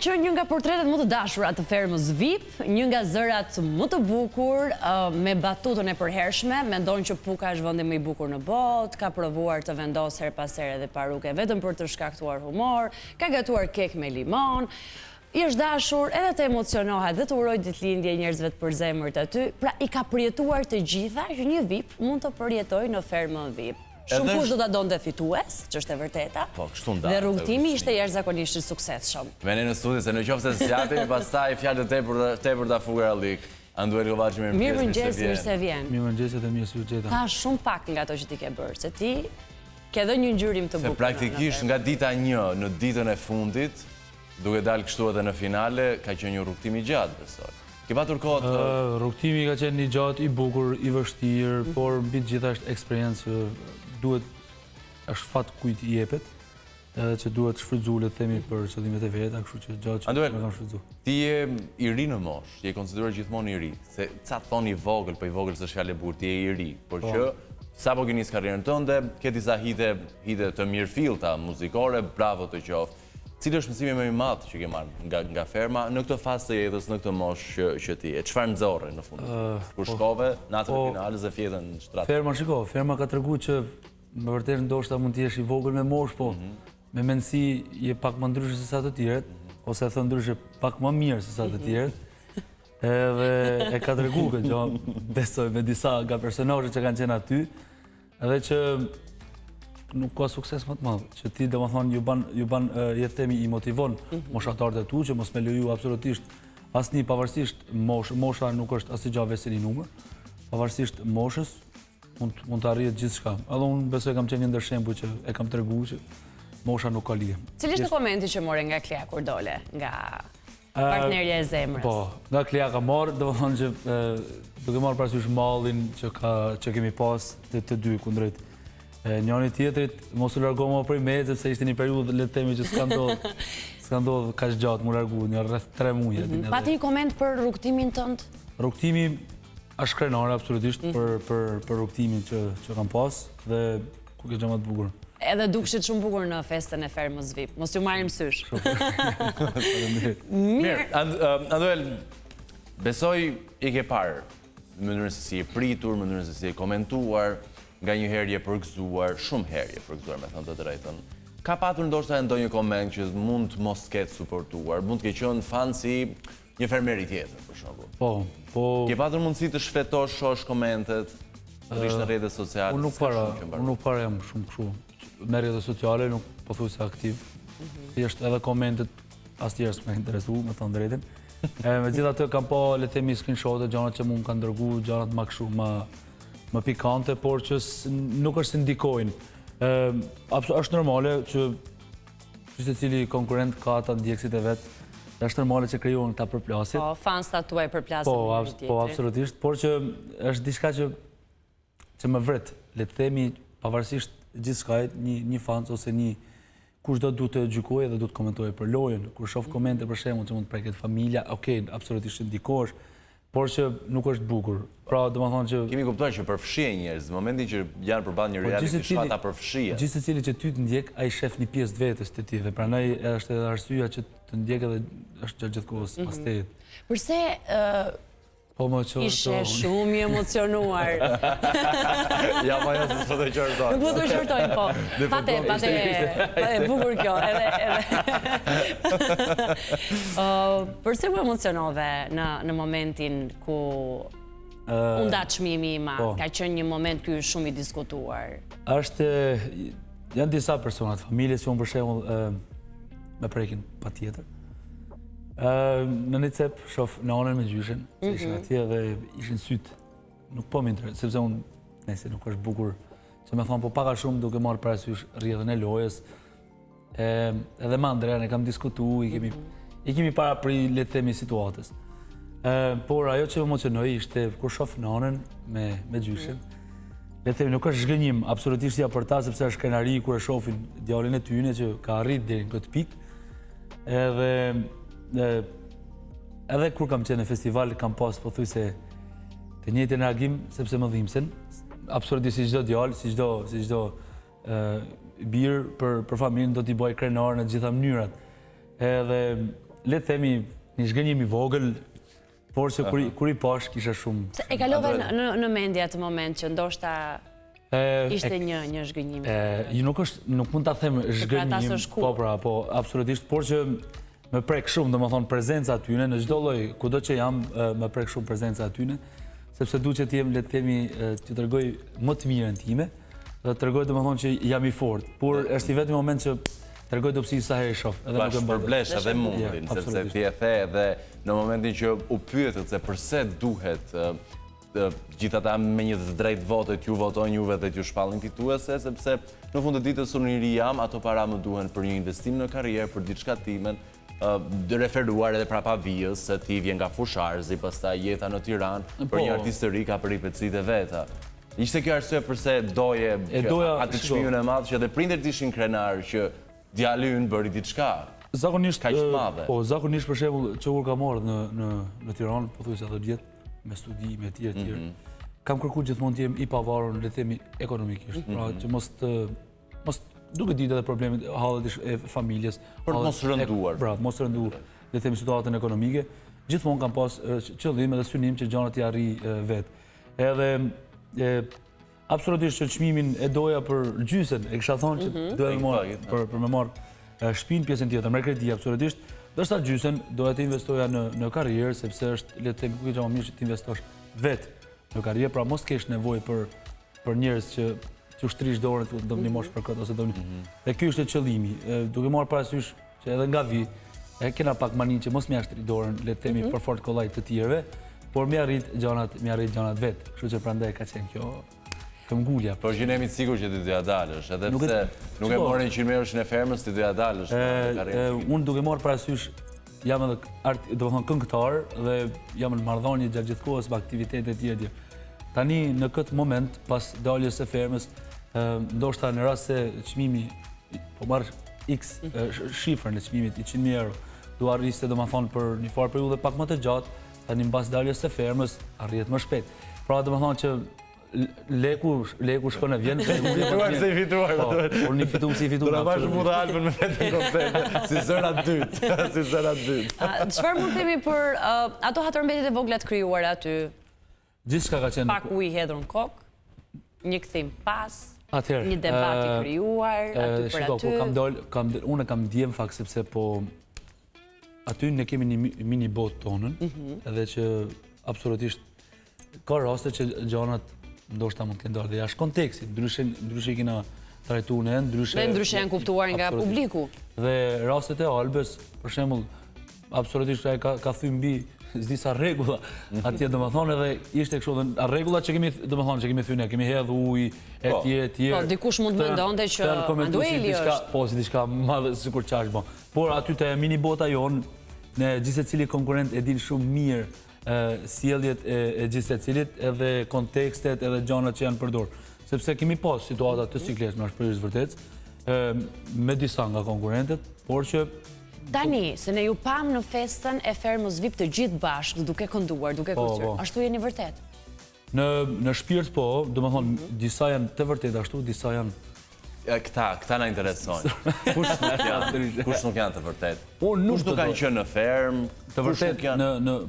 qenë një nga portretet më të dashura të fermës VIP, një nga zërat më të bukur, me batutën e përhershme, mendon që Puka është vendi më i bukur në botë, ka provuar të vendosë her pas here dhe paruke vetëm për të shkaktuar humor, ka gatuar kek me limon, i është dashur edhe të emocionohet dhe të uroj ditëlindje njerëzve të përzemërt aty, pra i ka përjetuar të gjitha që një VIP mund të përjetoj në fermën VIP. Shumë kush do ta donte fitues, që është e vërteta. Po, kështu nda. Dhe rrugtimi ishte jashtëzakonisht i suksesshëm. Me ne në studi se në qoftë se sjapim, pastaj fjalë tepër ta fugarallik. Anduel Kovaçi Mirëmëngjes, mirë se vjen. Mirëmëngjes dhe mirë se u gjeta. Ka shumë pak nga ato që ti ke bërë, se ti ke dhënë një ngjyrim të bukur. Se praktikisht nga dita 1 në ditën e fundit, duke dalë kështu edhe në finale, ka qenë një rrugtim i gjatë, besoj. Ke patur kohë të... Rrugtimi ka qenë i gjatë, i bukur, i vështirë, por mbi të gjitha është eksperiencë që duhet, është fat kujt i jepet, edhe që duhet shfrytzu, le të themi, për qëllimet e veta, kështu që gjatë që Anduel, me kam shfrytzu. ti je i ri në moshë, je konsideruar gjithmonë i ri, se ca thon i vogël, po i vogël s'është fjalë e bukur, ti je i ri, por që sapo ke nis karrierën tënde, ke disa hite të mirëfillta muzikore, bravo të qoftë. Cili është mësimi më i madh që ke marrë nga ferma në këtë fazë të jetës, në këtë moshë që ti je? Çfarë nxorre në fund? Kur shkove natën e finales e fjetën në shtrat? Ferma, shiko, ferma ka treguar që më vërtet ndoshta mund të jesh i vogël me moshë, po me mendësi je pak më ndryshe se sa të tjerët, ose thon ndryshe pak më mirë se sa të tjerët. Edhe e ka treguar kjo, besoj me disa nga personazhet që kanë qenë aty, edhe që nuk ka sukses më të madh, që ti domethënë ju ban themi i motivon moshatarët e tu që mos me leju absolutisht asnjë pavarësisht mosha nuk është asnjë gjë veseli numër, pavarësisht moshës mund të arrihet gjithçka. Edhe unë besoj kam qenë një ndër shembuj që e kam treguar që mosha nuk ka lidhje. Cili ishte komenti që more nga Klea kur dole, nga partnerja e zemrës? Po, nga Klea ka marrë, domethënë që duke marrë parasysh mallin që kemi pas të dy kundrejt njëri tjetrit, mos u largo më prej me, sepse ishte një periudhë le të themi që s'ka ndodhur kaq gjatë, më largu një rreth 3 muaj. Pati një koment për rrugtimin tënd? Rrugtimi është krenar absolutisht për rrugtimin që kam pas dhe ku ke gjë më të bukur. Edhe dukshit shumë bukur në festën e fermës VIP. Mos ju marrim sysh. Mirë, Anduel, besoj i ke parë mënyrën se si e pritur, mënyrën se si e komentuar, nga një herë je përgëzuar, shumë herë je përgëzuar, me thënë të drejtën. Ka patur ndoshta ndonjë koment që mund të mos ketë suportuar, mund të ke qenë fan si një fermeri tjetër, për shembull. Po. Ke patur mundësi të shfetosh, shosh komentet, rrish në rrjetet sociale? Unë nuk para jam shumë kështu. Me rrjetet sociale nuk pothuajse aktiv. Thjesht edhe komentet asnjëherë s'më interesu, me thënë drejtën. Megjithatë kam pa le të themi screenshote, gjërat që mund kanë dërguar, gjërat më kështu më pikante, por që nuk është se ndikojnë. Është normale që secili konkurrent ka ata ndjekësit e vet. Është normale që krijohen këta përplasje. Po, fansat tuaj përplasin. Po, absolutisht, por që është diçka që më vret, le të themi, pavarësisht gjithçkajt, një fans ose një kushdo duhet të gjykojë dhe duhet të komentojë për lojën. Kur shoh komente për shembull që mund të preket familja, okay, absolutisht ndikosh, por që nuk është bukur. Pra, domethënë që kemi kuptuar që përfshihen njerëz, në momentin që janë përballë një reality show ata përfshihen. Gjithë secili që ty të ndjek, ai shef një pjesë të vetes të ti dhe prandaj është edhe arsyeja që të ndjek edhe është gjithkohës pastaj. Përse ishe shumë i emocionuar. Ja, po ja, s'po të qortoj. Nuk po të qortoj, po. Pate, bukur kjo. Përse u emocionove në momentin ku u nda çmimi i madh? Ka qenë një moment ky shumë i diskutuar. Janë disa persona të familjes që unë për shembull me prekin patjetër. Në një cep shof në anën me gjyshen, se ishin atje dhe ishin sytë. Nuk po më interesë, sepse unë, nëse nuk është bukur, që me thonë, po paka shumë duke marrë parasysh rrjedhën e lojës. Edhe me Andrean e kam diskutu, i kemi para për i le të themi situatës. Por ajo që emocionoi ishte kur shof në anën me gjyshen. Le të themi, nuk është zhgënjim, absolutisht ja për ta, sepse është krenari kur e shofin djalin e tyne që ka arrit deri në këtë pikë. Edhe kur kam qenë në festival, kam pas pothuajse të njëjtin reagim, sepse më dhimbsen. Absolutisht si çdo djalë, si çdo bir për familjen do t'i bëj krenar në të gjitha mënyrat. Edhe le të themi, një zhgënjim I vogël, por që kur I pash kisha shumë... E kalove në mendje atë moment që ndoshta ishte një zhgënjim? Nuk mund ta them zhgënjim, po absolutisht, por që më prek shumë, domethënë prezenca atyne, në çdo lloj, kudo që jam, më prek shumë prezenca atyne, sepse duhet të jem, le të themi, të tregoj më të mirën time, dhe të tregoj domethënë që jam I fortë, por është I vetmi moment që tregoj dobësi sa herë shoh, edhe nuk e mbaj. Përblesh edhe mundin, sepse ti e the edhe në momentin që u pyetët se përse duhet gjithë ata me një të drejtë vote t'ju votojnë juve dhe t'ju shpallin fituese, sepse në fund të ditës unë I ri jam, ato para më duhen për një investim në karrierë, për diçka timen, referuar edhe prapa vijës, se ti vjen nga Fusharzi, pastaj jeta në Tiranë, për një artist të ri ka peripecitë e veta. Ishte kjo arsye përse doje atë çmimin e madh që edhe prindërit ishin krenar që djali ynë bëri diçka. Zakonisht kaq të madhe. Po, zakonisht për shembull që kur kam marrë në Tiranë, pothuajse 10 vjet, me studi, me tjerë. Kam kërkuar gjithmonë të jem I pavarur, le të themi, ekonomikisht, pra që mos duke ditë edhe problemet, hallet e familjes. Për të mos rënduar. Pra, mos rënduar, le të themi, situatën ekonomike. Gjithmonë kam pas qëllim edhe synim që gjanat I arri vetë. Edhe absolutisht që çmimin e doja për gjysën, e kisha thonë që doja më marr për me marr shtëpinë pjesën tjetër, me kredi absolutisht. Dorsa gjysën doja të investoja në karrierë, sepse është, le të themi, ku gjë më mirë që të investosh vetë në karrierë, pra mos kesh nevojë për njerëz që t'ju shtrish dorën, do më ndihmosh për këtë ose do më. Dhe ky është qëllimi, duke marrë parasysh që edhe nga vi, kena pak manin që mos më jashtri dorën, le të themi, për fort kollaj të tjerëve, por më arrit gjanat vetë. Kështu që prandaj ka qenë kjo këmbgulja. Por që jemi të sigurt që ti doja dalësh, edhe pse nuk e morën 100 eurësh në fermës, ti doja dalësh në karrierë. Unë duke marrë parasysh jam edhe domethënë këngëtar dhe jam në marrëdhënie gjatë gjithë kohës me aktivitete të tjera. Tani në këtë moment pas daljes së fermës, ndoshta në rast se çmimi po marr X shifrën e çmimit 100.000 euro, do arriste domethënë për një farë periudhë pak më të gjatë, tani mbas daljes së fermës arrihet më shpejt. Pra domethënë që leku shkon e vjen, fituar se fituar. Por një fitum si fitum. Do ta bash mund albën me vetën koncert, si zëra dytë, Çfarë mund të themi për ato hatërmbetjet e vogla të krijuara aty? Gjithçka ka qenë. Pak ujë hedhur në kokë, një kthim pas, atëherë, një debat I krijuar aty për aty. Unë kam ndjem fakt sepse po aty ne kemi një mini botë tonën, edhe që absolutisht ka raste që gjanat ndoshta mund të kenë dalë dhe jashtë kontekstit, ndryshe I kena trajtuar ne, ndryshe janë kuptuar nga publiku. Dhe rastet e Albës, për shembull, absolutisht ai ka thyer mbi disa rregulla atje domethënë edhe ishte kështu dhe rregullat që kemi domethënë që kemi thënë ne kemi hedhur ujë etj. Po dikush mund të mendonte që Andueli është po si diçka madhe sikur çash bon. Por aty te mini bota jon ne gjithë secili konkurrent e din shumë mirë sjelljet e gjithë secilit edhe kontekstet edhe gjanat që janë përdor. Sepse kemi pas situata të sikletshme është për vërtet me disa nga konkurrentët, por që tani, se ne ju pam në festën e fermës VIP të gjithë bashkë, duke kënduar, duke kërcyer. Ashtu jeni vërtet? Në shpirt po, domethënë disa janë të vërtet ashtu, disa janë Këta na interesojnë. Kush nuk janë të vërtet? Kush nuk kanë qenë në fermë? Të vërtet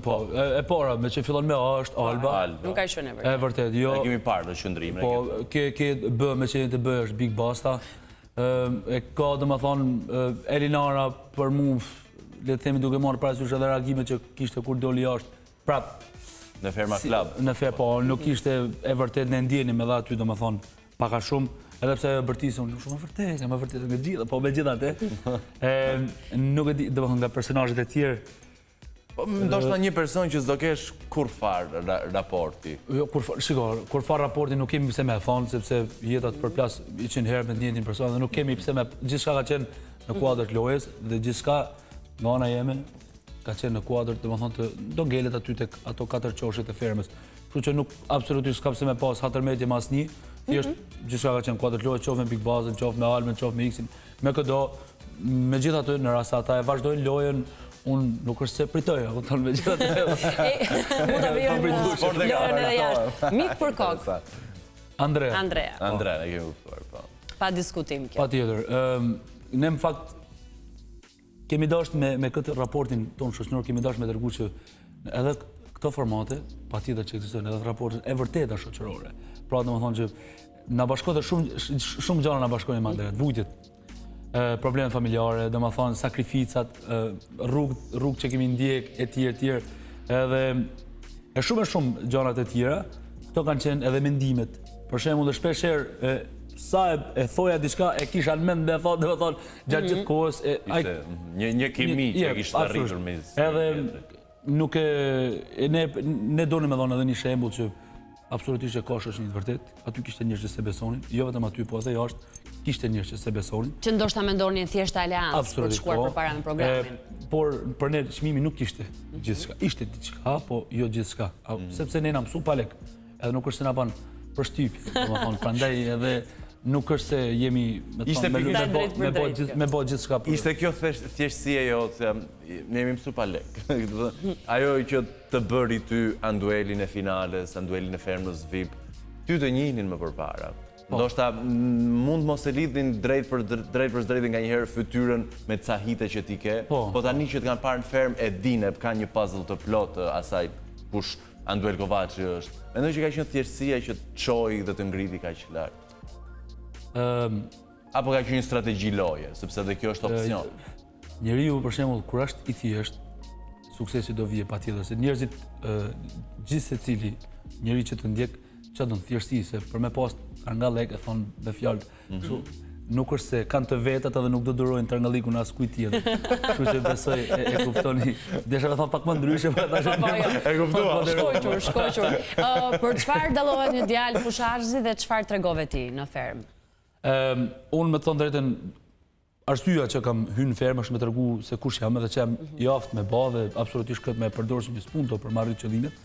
po, e para me që fillon me A është Alba. Nuk ka qenë e vërtet. E vërtet, jo. Ne kemi parë në qëndrimin. Po, ke B me që të B është Big Basta. E ka dhe më thonë Elinara për mu, le të themi duke marrë parasysh edhe reagime që kishte kur doli jashtë prap. Në Ferma Club. Në Ferma, po, nuk ishte e vërtet në ndjenim edhe aty dhe më thonë paka shumë, edhe pse bërtisë unë shumë më vërtet nga gjitha, po me gjitha te. Nuk e di, dhe më thonë nga personazhet e tjerë. Ndoshta një person që s'do kesh kur farë raporti. Jo, kur farë raporti nuk kemi pse me thonë, sepse jetat përplas 100 herë me njëjtin person dhe nuk kemi pse me gjithçka ka qenë në kuadër të lojës dhe gjithçka nga ana jeme ka qenë në kuadër, domethënë të do ngelet aty tek ato 4 qoshet e fermës. Kështu që nuk absolutisht s'ka pse me pas hatërmetje mas një, thjesht gjithçka ka qenë kuadër të lojës, qoftë me Big Bazën, qoftë me Almën, qoftë me X-in, me këdo. Megjithatë në rast se ata e vazhdojnë lojën, unë nuk është se pritoj, apo tonë me gjithë të mund të vijë lojën edhe jashtë. Mik për kokë. Andrea, e kemi kuptuar, po. Pa diskutim kjo. Patjetër. Ne në fakt kemi dashur me këtë raportin tonë shoqëror, kemi dashur me dërgu që edhe këto formate, patjetër që ekzistojnë edhe raportet e vërteta shoqërore. Pra domethënë që na bashkohet shumë gjëra na bashkojnë më drejt, vujtjet, probleme familjare, domethënë sakrificat, rrugë që kemi ndjek etj, edhe shumë gjërat e tjera. Këto kanë qenë edhe mendimet. Për shembull, shpeshherë sa e thoja diçka e kisha në mend me thonë, domethënë gjatë gjithë kohës një kimi që kishte arritur me. Edhe nuk ne donim me dhënë edhe një shembull që absolutisht e ka shoqërinë vërtet. Aty kishte njerëz që se besonin, jo vetëm aty, po edhe jashtë kishte njerëz që se besonin. Që ndoshta mendonin thjesht aleancë për të shkuar përpara në programin. Por për ne çmimi nuk kishte gjithçka. Ishte diçka, po jo gjithçka. Sepse ne na mësu pa lek. Edhe nuk është se na ban përshtypje, domethënë, prandaj edhe nuk është se jemi me bë gjithçka. Ishte kjo thjeshtësia jote, ne jemi mësuar pa lek. Ajo që të bëri ty anduelin e finales, anduelin e Fermës VIP, ty të njihnin më përpara. Ndoshta mund mos e lidhin drejt për drejt nga njëherë fytyrën me ca hite që ti ke, po tani që të kanë parë në Fermë e dinë, ka një puzzle të plotë asaj kush Anduel Kovaçi është. Mendoj që ka qenë thjeshtësia që të çoi dhe të ngriti kaq lart. Apo ka qenë një strategji loje, sepse edhe kjo është opsion. Njeriu për shembull kur është i thjesht, suksesi do vije patjetër, se njerëzit gjithë secili njeri që të ndjek çfarë do të thjeshtësi, se për me pas Trangalek e thon me fjalë. Kështu nuk është se kanë të vetat edhe nuk do durojnë Trangallikun as kujt tjetër. Kështu që besoj e kuptoni. Desha të thon pak më ndryshe, por tash e kuptova. Shkoqur. Për çfarë dallohet një djalë fushazhi dhe çfarë tregove ti në Fermë? Unë me thon drejtën arsyeja që kam hyrë në Fermë është me tregu se kush jam edhe që jam i aftë me bë dhe absolutisht këtë me përdorur si spunto për marrë qëllimet.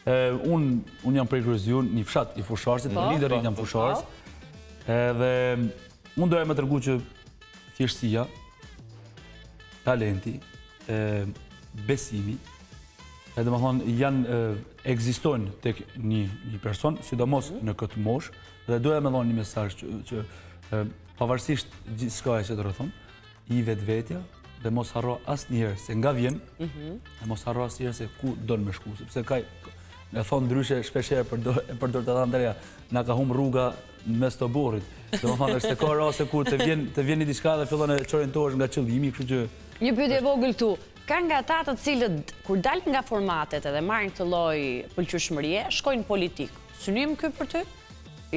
Unë jam prej Kryqëziun, një fshat i fusharësit, liderit jam fusharës. Edhe unë doja me tregu që thjeshtësia, talenti, besimi, edhe më thonë ekzistojnë tek një person, sidomos në këtë moshë, dhe doja me thonë një mesazh që pavarësisht gjithçka që të rrethon, i vetvetja dhe mos harro asnjëherë se nga vjen, dhe mos harro asnjëherë se ku don me shku, sepse e thonë ndryshe shpeshherë përdor të Andrea, na ka humb rruga mes të burrit. Domethënë është se ka raste kur të vjen diçka dhe fillon të orientohesh nga qëllimi, kështu që një pyetje e vogël këtu. Ka nga ata të cilët kur dalin nga formatet edhe marrin këtë lloj pëlqyeshmërie, shkojnë politik. Synim ky për ty?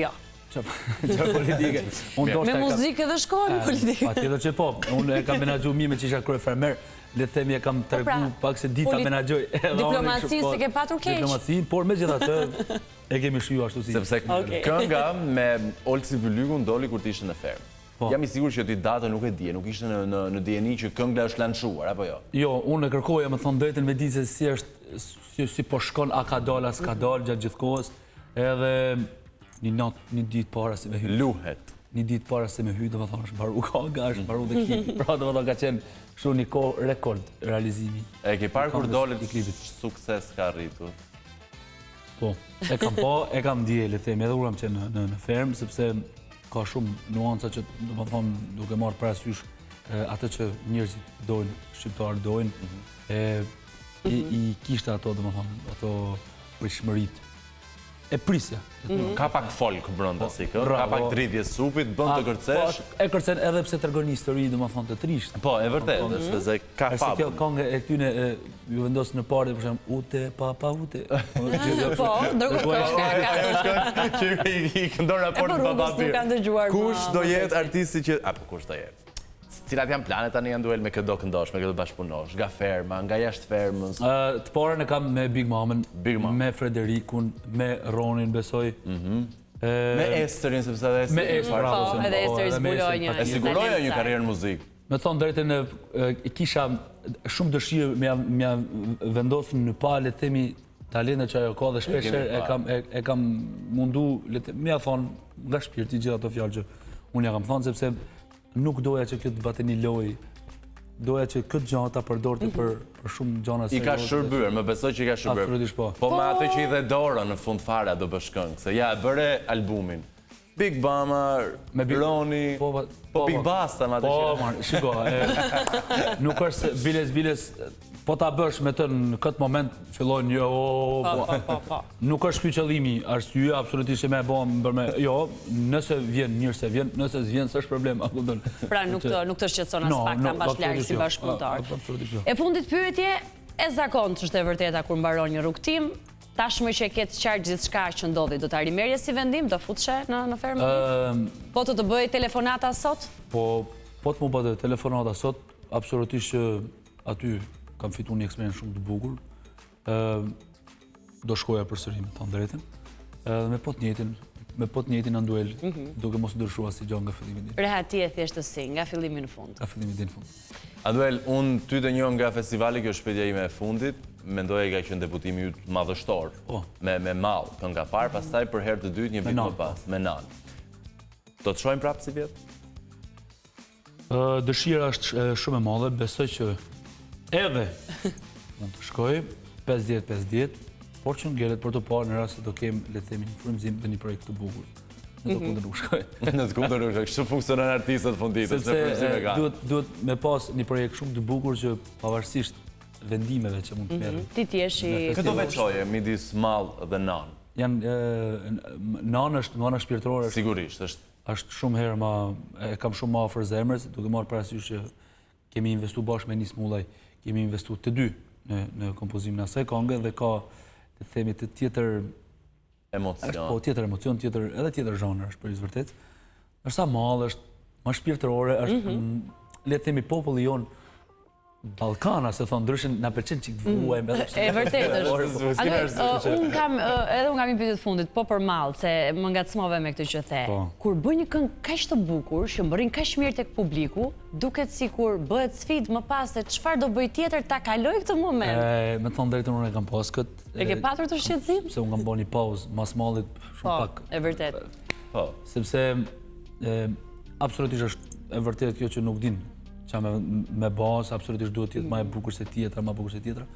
Jo. Çfarë politike? Me muzikë edhe shkojnë politik. Patjetër që po. Unë e kam menaxhuar mirë me çisha kryefermer. Le të themi e kam treguar pak se dita menaxhoj. Diplomaci se ke patur keq. Diplomaci, por megjithatë e kemi shiju ashtu si. Sepse kënga me Olci Bylykun doli kur të ishte në Fermë. Jam i sigurt që ti datën nuk e dije, nuk ishte në dieni që kënga është lanshuar, apo jo? Jo, unë e kërkoja, me thonë drejtën, me di se si është, si po shkon, a ka dal, as ka dal gjatë gjithë kohës, edhe një ditë para se me hy. Luhet. Një ditë para se me hy, dhe me thonë, është baru kënga, është baru dhe klipi, pra dhe me thonë ka qenë kështu një kohë rekord realizimi. E ke parë kur dolet sukses ka arritur? Po, e kam dje, le themi, edhe uram që në Fermë, sepse ka shumë nuanca që, do më thonë, duke marrë parasysh atë që njerëzit dojnë, shqiptarë dojnë, i kishte ato, do më thonë, ato prishmërit. E prisja. Ka pak folk brenda si kë, ka pak dridhje supit, bën të kërcesh. E kërcen edhe pse tregon një histori, do më thonë, të trisht. Po, e vërtet, se ka fabë. Kjo këngë e këtyne ju vendosë në parë, për shemë, ute, papa, ute. Po, Që i këndon raport në papa. Kush do jetë artisti që... Apo, kush do jetë? Cilat janë planet tani janë duel me këtë do këndosh, me këtë bashkëpunosh, nga Ferma, nga jashtë Fermës? Të parën e kam me Big Momën, me Frederikun, me Ronin, besoj. Me Esterin, sepse edhe Esterin. Me Esterin, po, edhe Esteri zbuloj një. E siguroja një karrierë në muzikë. Me thonë drejtën, kisha shumë dëshirë me vendosën në pa, le themi, talente që ajo ka dhe shpesher e kam mundu, me a thonë, nga shpirti gjitha të fjallë që unë ja kam thonë, sepse nuk doja që këtë bate një loj, doja që këtë gjana ta përdorte për shumë gjana serioze. I ka shërbyer, më besoj që i ka shërbyer. Absolutisht po. Po me atë që i dhe Dora në fund fare do bësh këngë, se ja, e bëre albumin. Big Bama, Roni, po Big Basta ma të Po, shiko, nuk është biles, po ta bësh me të në këtë moment fillojnë nuk është ky qëllimi, arsye absolutisht me jo, nëse vjen mirë se vjen, nëse s'vjen s'është problem. Pra nuk të shqetëson as pak ta mbash larg si bashkëpunëtar. E fundit pyetje, e zakontë është e vërteta kur mbaron një rrugtim, tashmë që e ketë qartë gjithçka që ndodhi, do ta rimerje si vendim, do futeshe në fermë? Po të bëj telefonata sot? Po të më bëjë telefonata sot, absolutisht që aty kam fitu një eksperiencë shumë të bukur. Do shkoja përsëri me të drejtën. Me po të njëjtin në duel, duke mos ndryshuar si gjë nga fillimi deri. Rehati e thjeshtësi, nga fillimi në fund. Nga fillimi deri në fund. Aduel, unë ty të njoh nga festivali, kjo shpedja ime e fundit, mendoj e ka qenë debutimi yt madhështor, me mall, kënga parë, pastaj për herë të dytë një vit më pas, me Nan. Do të shohim prapë si vjet? Dëshira është shumë e madhe, besoj që edhe mund të shkoj 50-50, por që ngjelet për të parë në rast se do kem le të themi një frymëzim dhe një projekt të bukur. Në të kundër nuk shkoj. Në të kundër nuk shkoj, kështu funksionon artistët funditës, se frymëzime kanë. Duhet me pas një projekt shumë të bukur që pavarësisht vendimeve që mund të merrem. Ti t'jesh i... Këto veçoje, midis mall dhe Nan? Nan është nga shpirtërore. Sigurisht, është shumë herë e kam shumë më afër zemrës, duke marrë parasysh që kemi investuar bashkë me Nis Mullaj, kemi investuar të dy në kompozimin e asaj këngë dhe ka të themi të tjetër emocion. Po tjetër emocion, edhe tjetër zhanër është për vërtet. Ndërsa mall është më shpirtërore, është le të themi populli jon Ballkana, se thonë ndryshin na pëlqen çik të vuajmë edhe pse. E vërtet është. Unë kam një pyetje të fundit, po për mall, se më ngacmove me këtë që the. Kur bën një këngë kaq të bukur, që mbërrin kaq mirë tek publiku, duket sikur bëhet sfidë më pas se çfarë do bëj tjetër ta kaloj këtë moment. Me të thonë drejtën unë e kam pas kët. E ke patur të shqetësim? Se unë kam bën një pauzë mas mallit shumë pak. Po, e vërtet. Po. Sepse absolutisht është e vërtet kjo që nuk din qa me bazë, absolutisht duhet tjetë ma e bukur se tjetra, ma bukur se tjetra,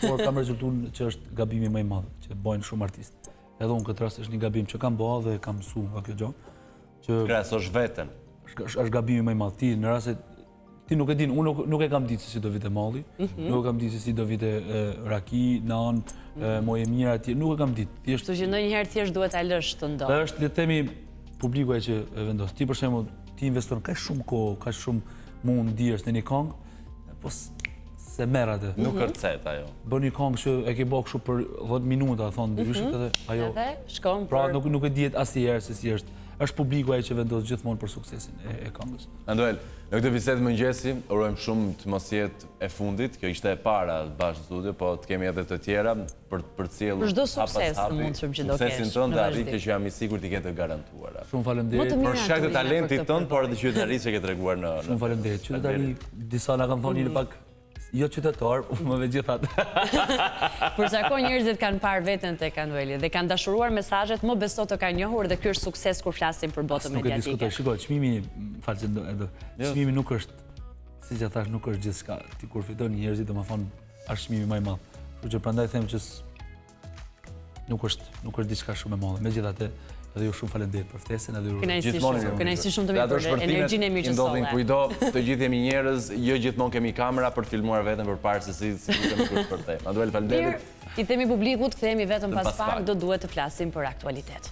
por kam rezultuar që është gabimi më i madh, që bojnë shumë artistë. Edhe unë këtë rast është një gabim që kam bëha dhe kam mësu nga kjo gjë. Krahasosh veten. Është gabimi më i madh. Ti në rast se ti nuk e din, unë nuk e kam ditë se si do vite malli, nuk e kam ditë se si do vite raki, nan, moje mira atje, nuk e kam ditë. Kështu që ndonjëherë thjesht duhet ta lësh të ndodhë. Është le të themi publiku që e vendos. Ti për shembull, ti investon kaq shumë kohë, kaq shumë mund dirës në një këngë, po se merr atë. Nuk kërcet ajo. Bën një këngë që e ke bërë kështu për 10 minuta, thonë ndryshet edhe ajo. Edhe shkon për... Pra nuk e dihet asnjëherë se si është. Është publiku ai që vendos gjithmonë për suksesin e këngës. Anduel, në këtë bisedë mëngjesi, urojmë shumë të mos jetë e fundit. Kjo ishte e para bashkë në studio, po të kemi edhe të tjera për të cilë. Për çdo sukses të mundshëm që do kesh. Suksesin tënd dhe arritje që jam i sigurt i ke të garantuara. Shumë faleminderit. Për shkak të talentit tënd, por edhe qytetarisë që ke treguar në. Shumë faleminderit. Qytetari disa na kanë thonë një pak jo qytetar, më megjithatë. Për sa kohë njerëzit kanë parë veten tek Andueli dhe kanë dashuruar mesazhet, më beso të kanë njohur dhe ky është sukses kur flasim për botën mediatike. Nuk e diskutoj, shikoj, çmimi nuk është, siç e thash, nuk është gjithçka. Ti kur fiton njerëzit, domethënë, është çmimi më i madh. Kështu që prandaj them që nuk është diçka shumë e madhe. Megjithatë, edhe ju shumë faleminderit për ftesën, edhe ju kënaqësi shumë të mirë për energjinë e mirë që solle. Ndodhin kujdo, të gjithë jemi njerëz, jo gjithmonë kemi kamera për të filmuar veten përpara se si kemi kush për te. Anduel, faleminderit. I themi publikut, kthehemi vetëm pas pak, do duhet të flasim për aktualitet.